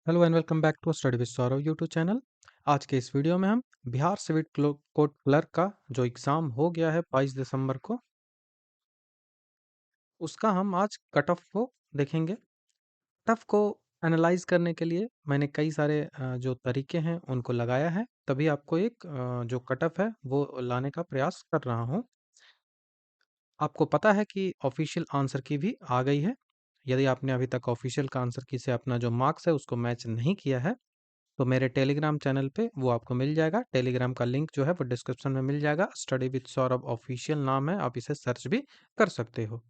Hello and welcome back to study with Saurav YouTube channel. आज के इस वीडियो में हम बिहार सिविल कोर्ट क्लर्क का जो एग्ज़ाम हो गया है 22 दिसंबर को, उसका हम आज कट ऑफ को देखेंगे। कट ऑफ को एनालाइज करने के लिए मैंने कई सारे जो तरीके हैं उनको लगाया है, तभी आपको एक जो कट ऑफ है वो लाने का प्रयास कर रहा हूँ। आपको पता है कि ऑफिशियल आंसर की भी आ गई है। यदि आपने अभी तक ऑफिशियल का आंसर की से अपना जो मार्क्स है उसको मैच नहीं किया है, तो मेरे टेलीग्राम चैनल पे वो आपको मिल जाएगा। टेलीग्राम का लिंक जो है वो डिस्क्रिप्शन में मिल जाएगा। स्टडी विद सौरभ ऑफिशियल नाम है, आप इसे सर्च भी कर सकते हो।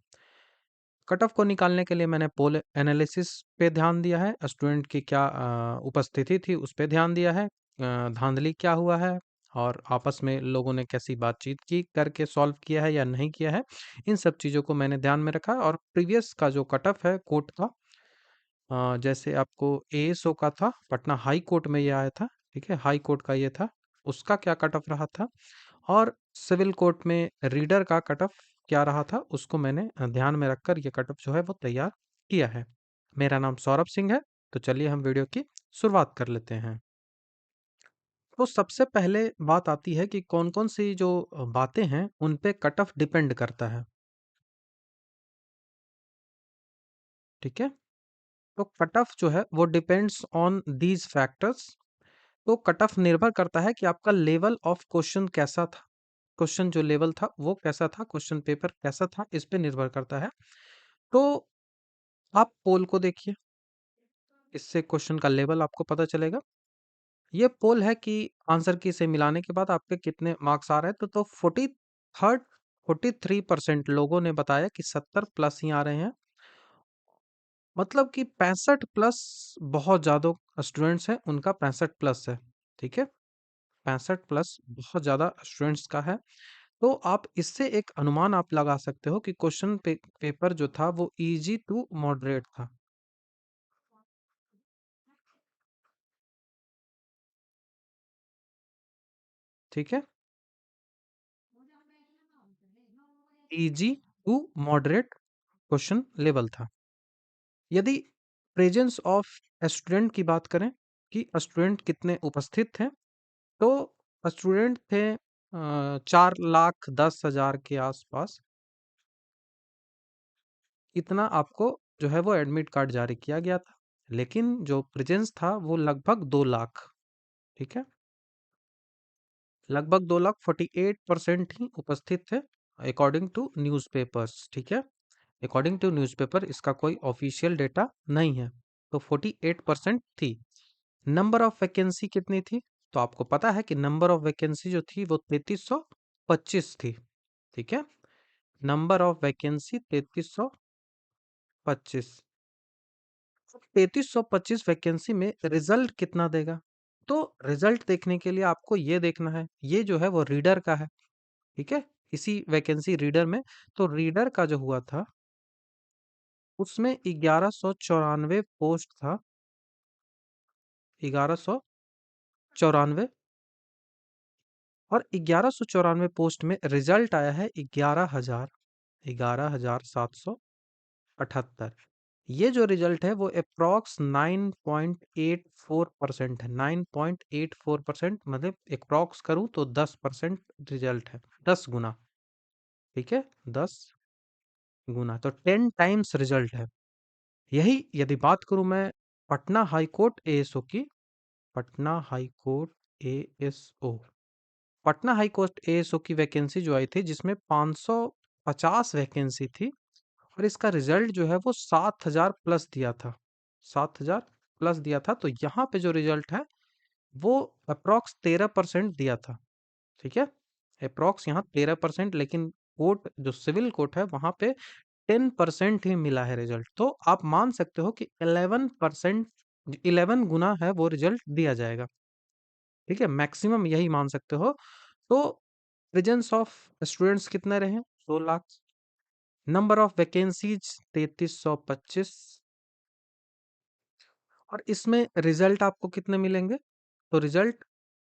कट ऑफ को निकालने के लिए मैंने पोल एनालिसिस पे ध्यान दिया है, स्टूडेंट की क्या उपस्थिति थी उस पे ध्यान दिया है, धांधली क्या हुआ है और आपस में लोगों ने कैसी बातचीत की करके सॉल्व किया है या नहीं किया है, इन सब चीज़ों को मैंने ध्यान में रखा। और प्रीवियस का जो कट ऑफ है कोर्ट का, जैसे आपको एएसओ का था, पटना हाई कोर्ट में ये आया था, ठीक है, हाई कोर्ट का ये था, उसका क्या कट ऑफ रहा था, और सिविल कोर्ट में रीडर का कट ऑफ क्या रहा था, उसको मैंने ध्यान में रखकर ये कट ऑफ जो है वो तैयार किया है। मेरा नाम सौरभ सिंह है, तो चलिए हम वीडियो की शुरुआत कर लेते हैं। तो सबसे पहले बात आती है कि कौन कौन सी जो बातें हैं उन पे कट ऑफ डिपेंड करता है, ठीक है। तो कट ऑफ जो है वो डिपेंड्स ऑन दीज फैक्टर्स। तो कट ऑफ निर्भर करता है कि आपका लेवल ऑफ क्वेश्चन कैसा था, क्वेश्चन जो लेवल था वो कैसा था, क्वेश्चन पेपर कैसा था, इस पे निर्भर करता है। तो आप पोल को देखिए, इससे क्वेश्चन का लेवल आपको पता चलेगा। ये पोल है कि आंसर की से मिलाने के बाद आपके कितने मार्क्स आ रहे हैं। तो 43% लोगों ने बताया कि 70 प्लस ही आ रहे हैं। मतलब कि 65 प्लस, बहुत ज्यादा स्टूडेंट्स हैं उनका 65 प्लस है, ठीक है। 65 प्लस बहुत ज्यादा स्टूडेंट्स का है। तो आप इससे एक अनुमान आप लगा सकते हो कि पेपर जो था वो इजी टू मॉडरेट था, ठीक है। Easy to moderate question level था। यदि प्रेजेंस ऑफ स्टूडेंट की बात करें कि स्टूडेंट कितने उपस्थित थे, तो स्टूडेंट थे 4,10,000 के आसपास। इतना आपको जो है वो एडमिट कार्ड जारी किया गया था, लेकिन जो प्रेजेंस था वो लगभग 2 लाख, ठीक है। लगभग 2 लाख 48% ही उपस्थित थे, अकॉर्डिंग टू न्यूज़पेपर्स, ठीक है। अकॉर्डिंग टू न्यूज़पेपर, इसका कोई ऑफिशियल डेटा नहीं है। तो 48% थी। नंबर ऑफ वैकेंसी कितनी थी? तो आपको पता है कि नंबर ऑफ वैकेंसी जो थी वो 3325 थी, ठीक है। Number of vacancy 3325। 3325 वैकेंसी में रिजल्ट कितना देगा? तो रिजल्ट देखने के लिए आपको ये देखना है, ये जो है वो रीडर का है, ठीक है। इसी वैकेंसी रीडर में, तो रीडर का जो हुआ था उसमें 1194 पोस्ट था, 1194। और 1194 पोस्ट में रिजल्ट आया है 11,778। ये जो रिजल्ट है वो अप्रॉक्स 9.84% है। 9.84% मतलब अप्रॉक्स करूं तो 10% रिजल्ट है, 10 गुना, ठीक है, 10 गुना, तो 10 टाइम्स रिजल्ट है। यही यदि बात करूं मैं पटना हाई कोर्ट एएसओ की, Patna high court ASO, Patna high court ASO की वैकेंसी जो आई थी जिसमें 550 वैकेंसी थी, और इसका रिजल्ट जो है वो 7,000 प्लस दिया था, 7,000 प्लस दिया था। तो यहाँ पे जो रिजल्ट है वो अप्रॉक्स 13% दिया था, ठीक है। अप्रॉक्स यहाँ 13%, लेकिन कोर्ट जो सिविल कोर्ट है वहां पे 10% ही मिला है रिजल्ट। तो आप मान सकते हो कि 11%, 11 गुना है वो रिजल्ट दिया जाएगा, ठीक है, मैक्सिमम यही मान सकते हो। तो प्रेजेंस ऑफ स्टूडेंट्स कितने रहे? 2 लाख। Number of vacancies 3325। और इसमें रिजल्ट आपको कितने मिलेंगे? तो रिजल्ट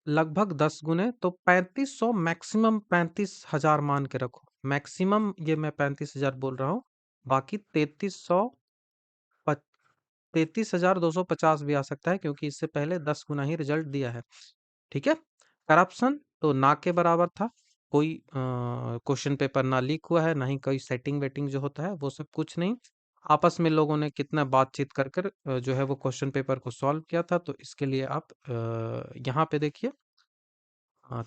लगभग 10 गुने, तो 3500, मैक्सिमम 35,000 मान के रखो। मैक्सिमम ये मैं 35,000 बोल रहा हूँ, बाकी 3300 33,250 भी आ सकता है, क्योंकि इससे पहले 10 गुना ही रिजल्ट दिया है। ठीक है। करप्शन तो ना के बराबर था। कोई क्वेश्चन पेपर ना लीक हुआ है, ना ही कोई सेटिंग वेटिंग जो होता है वो सब कुछ नहीं। आपस में लोगों ने कितना बातचीत कर कर जो है वो क्वेश्चन पेपर को सॉल्व किया था, तो इसके लिए आप यहाँ पे देखिए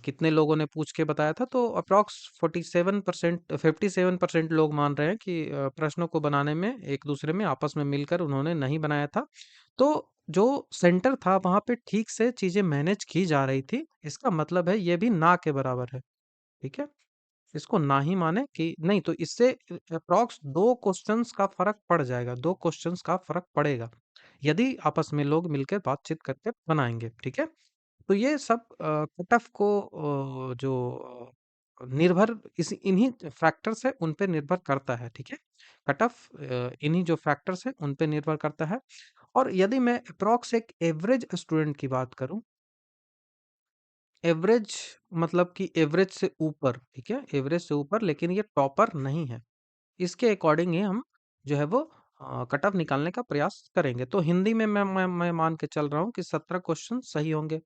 कितने लोगों ने पूछ के बताया था। तो अप्रॉक्स 47%, 57% लोग मान रहे हैं कि प्रश्नों को बनाने में एक दूसरे में आपस में मिलकर उन्होंने नहीं बनाया था। तो जो सेंटर था वहां पे ठीक से चीजें मैनेज की जा रही थी, इसका मतलब है ये भी ना के बराबर है। ठीक है। इसको ना ही माने कि नहीं, तो इससे अप्रॉक्स दो क्वेश्चंस का फर्क पड़ जाएगा, दो क्वेश्चंस का फर्क पड़ेगा यदि आपस में लोग मिलकर बातचीत करके बनाएंगे। ठीक है। तो ये सब कट ऑफ को जो निर्भर इस इन्हीं फैक्टर्स है उन पे निर्भर करता है। ठीक है। कट ऑफ इन्हीं जो फैक्टर्स है उन पे निर्भर करता है। और यदि मैं अप्रॉक्स एक एवरेज स्टूडेंट की बात करूं, एवरेज मतलब कि एवरेज से ऊपर, ठीक है, एवरेज से ऊपर, लेकिन ये टॉपर नहीं है, इसके अकॉर्डिंग ही हम जो है वो कट ऑफ निकालने का प्रयास करेंगे। तो हिंदी में मैं मान के चल रहा हूँ कि 17 क्वेश्चन सही होंगे।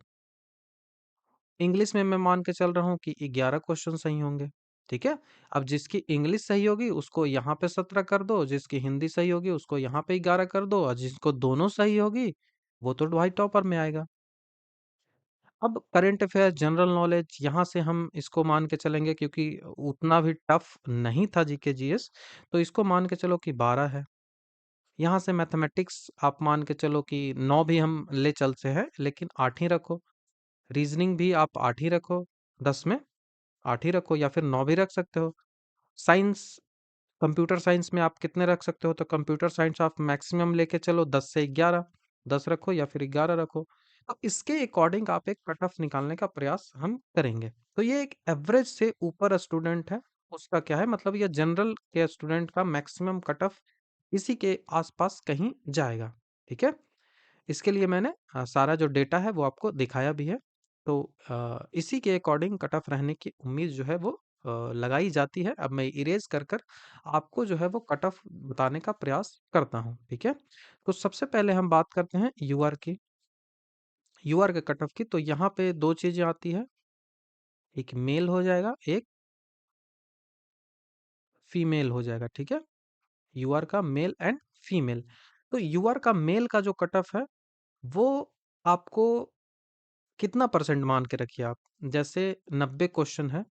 इंग्लिश में मैं मान के चल रहा हूँ कि 11 क्वेश्चन सही होंगे। ठीक है। अब जिसकी इंग्लिश सही होगी उसको यहाँ पे 17 कर दो, जिसकी हिंदी सही होगी उसको यहाँ पे 11 कर दो, और जिसको दोनों सही होगी वो तो भाई टॉपर में आएगा। अब करंट अफेयर, जनरल नॉलेज, यहाँ से हम इसको मान के चलेंगे क्योंकि उतना भी टफ नहीं था जीके जीएस, तो इसको मान के चलो कि 12 है। यहाँ से मैथमेटिक्स आप मान के चलो कि 9 भी हम ले चलते हैं, लेकिन 8 ही रखो। रीजनिंग भी आप 8 ही रखो, 10 में 8 ही रखो, या फिर 9 भी रख सकते हो। साइंस, कंप्यूटर साइंस में आप कितने रख सकते हो, तो कंप्यूटर साइंस आप मैक्सिमम लेके चलो 10 से 11, 10 रखो या फिर 11 रखो। तो इसके अकॉर्डिंग आप एक कट ऑफ निकालने का प्रयास हम करेंगे। तो ये एक एवरेज से ऊपर स्टूडेंट है, उसका क्या है मतलब, ये जनरल के स्टूडेंट का मैक्सिमम कट ऑफ इसी के आसपास कहीं जाएगा। ठीक है। इसके लिए मैंने सारा जो डेटा है वो आपको दिखाया भी है। तो इसी के अकॉर्डिंग कट ऑफ रहने की उम्मीद जो है वो लगाई जाती है। अब मैं इरेज कर कर आपको जो है वो कट ऑफ बताने का प्रयास करता हूँ। ठीक है। तो सबसे पहले हम बात करते हैं यूआर की, यूआर के कट ऑफ की। तो यहाँ पे दो चीजें आती है, एक मेल हो जाएगा, एक फीमेल हो जाएगा। ठीक है। यूआर का मेल एंड फीमेल। तो यूआर का मेल का जो कट ऑफ है वो आपको कितना परसेंट मान के रखिए आप, जैसे 90 क्वेश्चन है,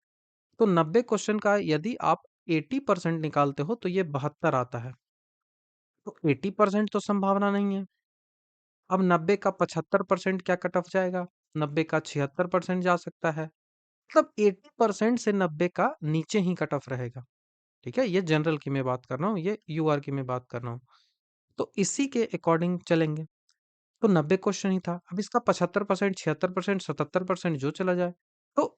तो 90 क्वेश्चन का यदि आप 80% निकालते हो तो ये 72 आता है। तो 80% तो संभावना नहीं है। अब 90 का 75% क्या कट ऑफ जाएगा, 90 का 76% जा सकता है। मतलब 80% से 90 का नीचे ही कट ऑफ रहेगा। ठीक है। ये जनरल की मैं बात कर रहा हूँ, ये यूआर की मैं बात कर रहा हूँ। तो इसी के अकॉर्डिंग चलेंगे। तो 90 क्वेश्चन ही था, अब इसका 75%, 76%, 77% जो चला जाए। तो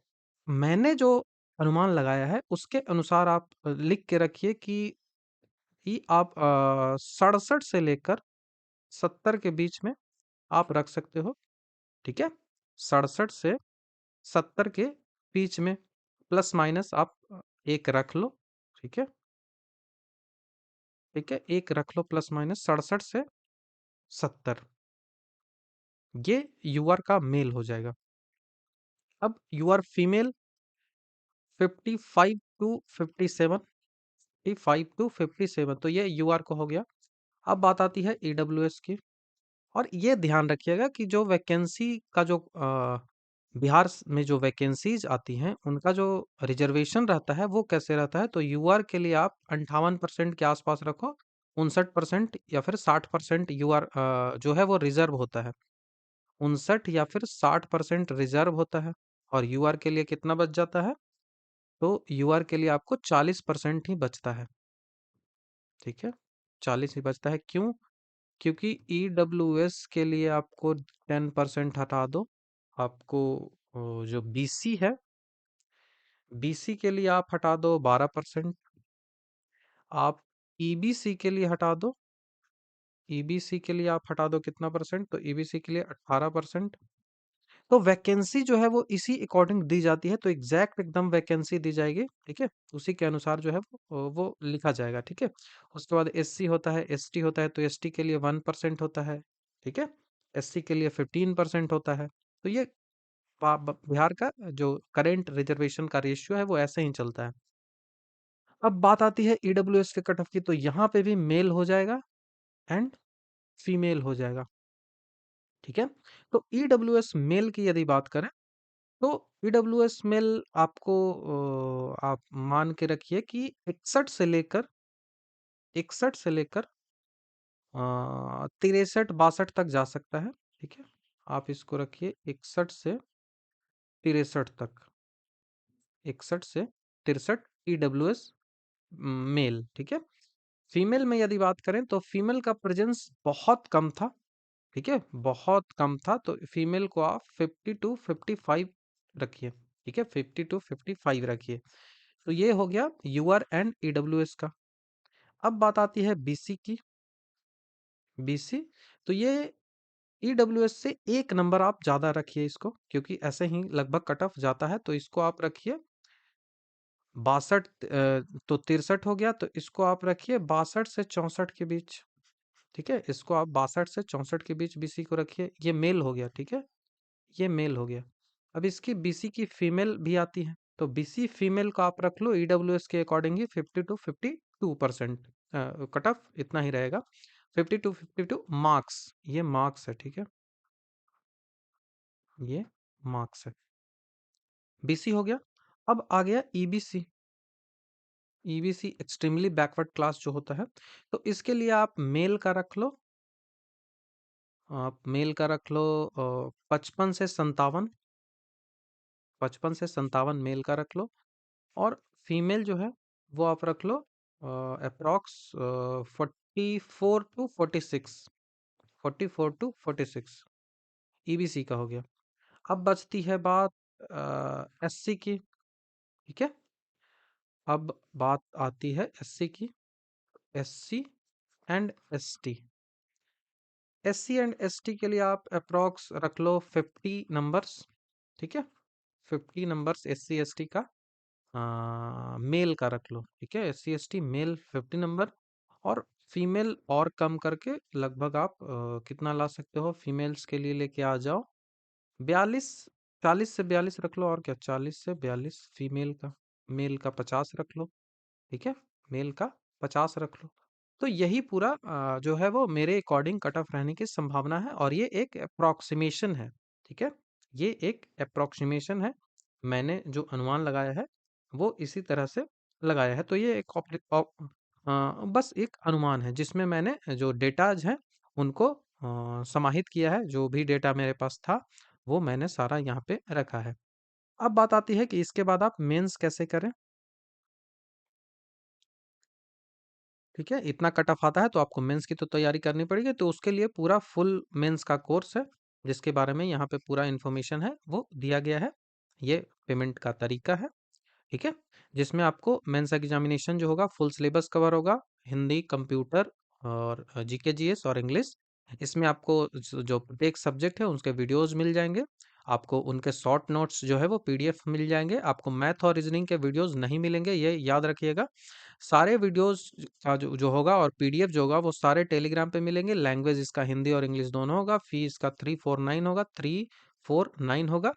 मैंने जो अनुमान लगाया है उसके अनुसार आप लिख के रखिए कि आप 67 से लेकर 70 के बीच में आप रख सकते हो। ठीक है। 67 से 70 के बीच में, प्लस माइनस आप एक रख लो। ठीक है। ठीक है, एक रख लो प्लस माइनस 67 से 70, ये यूआर का मेल हो जाएगा। अब यूआर फीमेल 55 टू 57, 55 टू 57, तो ये यूआर को हो गया। अब बात आती है ईडब्ल्यूएस की। और ये ध्यान रखिएगा कि जो वैकेंसी का जो में जो वैकेंसीज आती हैं उनका जो रिजर्वेशन रहता है वो कैसे रहता है, तो यूआर के लिए आप 58% के आसपास रखो, 59% या फिर 60% यूआर जो है वो रिजर्व होता है, 59 या फिर 60% रिजर्व होता है। और यूआर के लिए कितना बच जाता है, तो यूआर के लिए आपको 40% ही बचता है। ठीक है। 40 ही बचता है, क्यों? क्योंकि ईडब्ल्यूएस के लिए आपको 10% हटा दो, आपको जो बीसी है, बीसी के लिए आप हटा दो 12%, आप ईबीसी के लिए हटा दो, ईबीसी के लिए आप हटा दो कितना परसेंट, तो ईबीसी के लिए 18%। तो वैकेंसी जो है वो इसी अकॉर्डिंग दी जाती है, तो एग्जैक्ट एकदम वैकेंसी दी जाएगी, ठीक है, उसी के अनुसार जो है वो लिखा जाएगा, ठीक है। उसके बाद एससी होता है, एसटी होता है, तो एसटी के लिए 1% होता है, ठीक है, एससी के लिए 15% होता है। तो ये बिहार का जो करेंट रिजर्वेशन का रेशियो है वो ऐसे ही चलता है। अब बात आती है ईडब्ल्यूएस के कट ऑफ की, तो यहाँ पे भी मेल हो जाएगा एंड फीमेल हो जाएगा, ठीक है। तो ईडब्ल्यूएस मेल की यदि बात करें, तो ईडब्ल्यूएस मेल आपको आप मान के रखिए कि 61 से लेकर 63 62 तक जा सकता है, ठीक है। आप इसको रखिए 61 से 63 तक, 61 से 63 ईडब्ल्यूएस मेल, ठीक है। फीमेल में यदि बात करें तो फीमेल का प्रेजेंस बहुत कम था, ठीक है, बहुत कम था, तो फीमेल को आप 50 to 55 रखिए, ठीक है, 50 to 55 रखिए। तो ये हो गया यूआर एंड ईडब्ल्यूएस का। अब बात आती है बीसी की, बीसी, तो ये ईडब्ल्यूएस से एक नंबर आप ज्यादा रखिए इसको, क्योंकि ऐसे ही लगभग कट ऑफ जाता है, तो इसको आप रखिए 62, तो 63 हो गया, तो इसको आप रखिए 62 से 64 के बीच, ठीक है, इसको आप 62 से 64 के बीच बीसी को रखिए, ये मेल हो गया, ठीक है, ये मेल हो गया। अब इसकी बीसी की फीमेल भी आती है, तो बीसी फीमेल को आप रख लो ईडब्ल्यूएस के according he 50 to 52% cut off इतना ही रहेगा, 50 to 52 मार्क्स, ये मार्क्स है, ठीक है, ये मार्क्स है। बीसी हो गया। अब आ गया EBC, EBC extremely backward class जो होता है, तो इसके लिए आप मेल का रख लो, आप मेल का रख लो 55 से 57, 55 से 57 मेल का रख लो, और फीमेल जो है वो आप रख लो अप्रॉक्स 44 to 46, 44 to 46 ईबीसी का हो गया। अब बचती है बात एससी की, ठीक है, अब बात आती है एससी की, SC and ST, SC and ST के लिए आप अप्रॉक्स रख लो 50 नंबर्स, ठीक है, 50 नंबर्स एससी एसटी का, मेल का रख लो, ठीक है, S C S T male 50 number, और फीमेल और कम करके लगभग आप कितना ला सकते हो, फीमेल्स के लिए लेके आ जाओ 42, 40 से 42 रख लो, और क्या, 40 से 42 फीमेल का, मेल का 50 रख लो, ठीक है, मेल का 50 रख लो। तो यही पूरा जो है वो मेरे अकॉर्डिंग कट ऑफ रहने की संभावना है, और ये एक अप्रोक्सीमेशन है, ठीक है, ये एक अप्रोक्सीमेशन है, मैंने जो अनुमान लगाया है वो इसी तरह से लगाया है। तो ये एक बस एक अनुमान है, जिसमें मैंने जो डेटाज हैं उनको समाहित किया है, जो भी डेटा मेरे पास था वो मैंने सारा यहाँ पे रखा है। अब बात आती है कि इसके बाद आप मेंस कैसे करें, ठीक है, इतना कट ऑफ आता है तो आपको मेंस की तो तैयारी करनी पड़ेगी, तो उसके लिए पूरा फुल मेंस का कोर्स है, जिसके बारे में यहाँ पे पूरा इन्फॉर्मेशन है वो दिया गया है। ये पेमेंट का तरीका है, ठीक है, जिसमें आपको मेंस एग्जामिनेशन जो होगा फुल सिलेबस कवर होगा, हिंदी, कंप्यूटर और जीके जीएस और इंग्लिश। इसमें आपको जो प्रत्येक सब्जेक्ट है उसके वीडियोस मिल जाएंगे, आपको उनके शॉर्ट नोट्स जो है वो पीडीएफ मिल जाएंगे, आपको मैथ और रीजनिंग के वीडियोस नहीं मिलेंगे, ये याद रखिएगा। सारे वीडियोस का जो जो होगा और पीडीएफ जो होगा वो सारे टेलीग्राम पे मिलेंगे, लैंग्वेज इसका हिंदी और इंग्लिश दोनों होगा, फी इसका 349 होगा, 349 होगा।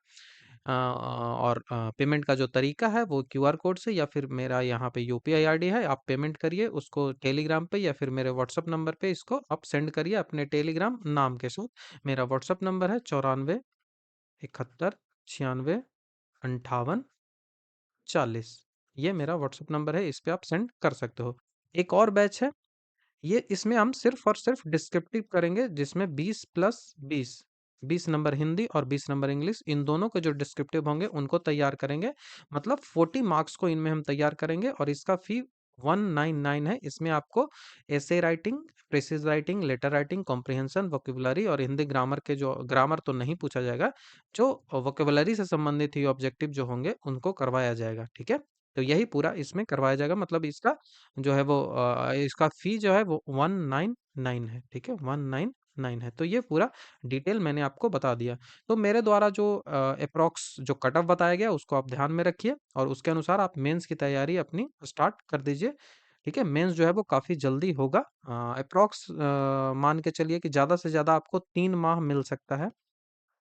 और पेमेंट का जो तरीका है वो क्यूआर कोड से, या फिर मेरा यहाँ पे यूपीआई आईडी है, आप पेमेंट करिए उसको टेलीग्राम पे, या फिर मेरे व्हाट्सअप नंबर पे इसको आप सेंड करिए अपने टेलीग्राम नाम के साथ। मेरा व्हाट्सअप नंबर है 94 71 58 40, ये मेरा व्हाट्सअप नंबर है, इस पे आप सेंड कर सकते हो। एक और बैच है, ये इसमें हम सिर्फ और सिर्फ डिस्क्रिप्टिव करेंगे, जिसमें 20 + 20, 20 नंबर हिंदी और 20 नंबर इंग्लिश, इन दोनों के जो डिस्क्रिप्टिव होंगे उनको तैयार करेंगे, मतलब 40 मार्क्स को इनमें हम तैयार करेंगे, और इसका फी 199 है। इसमें आपको essay writing, precis writing, letter writing, comprehension, vocabulary और हिंदी ग्रामर के, जो ग्रामर तो नहीं पूछा जाएगा, जो वोकेबुलरी से संबंधित ही ऑब्जेक्टिव जो होंगे उनको करवाया जाएगा, ठीक है। तो यही पूरा इसमें करवाया जाएगा, मतलब इसका जो है वो इसका फी जो है वो 199 है, ठीक है, 199 9 है। तो ये पूरा डिटेल मैंने आपको बता दिया। तो मेरे द्वारा जो एप्रॉक्स जो कट ऑफ बताया गया उसको आप ध्यान में रखिए और उसके अनुसार आप मेंस की तैयारी अपनी स्टार्ट कर दीजिए। ठीक है? मेंस जो है वो काफ़ी जल्दी होगा। एप्रॉक्स मान के चलिए कि ज़्यादा से ज़्यादा आपको 3 माह मिल सकता है।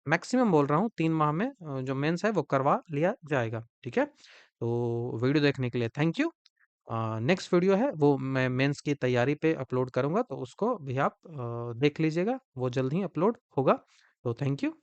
मैक्सिमम बोल रहा हूँ 3 माह में जो मेंस है वो करवा लिया जाएगा। ठीक है? तो वीडियो देखने के लिए थैंक यू। नेक्स्ट वीडियो है वो मैं मेंस की तैयारी पे अपलोड करूँगा, तो उसको भी आप देख लीजिएगा, वो जल्द ही अपलोड होगा। तो थैंक यू।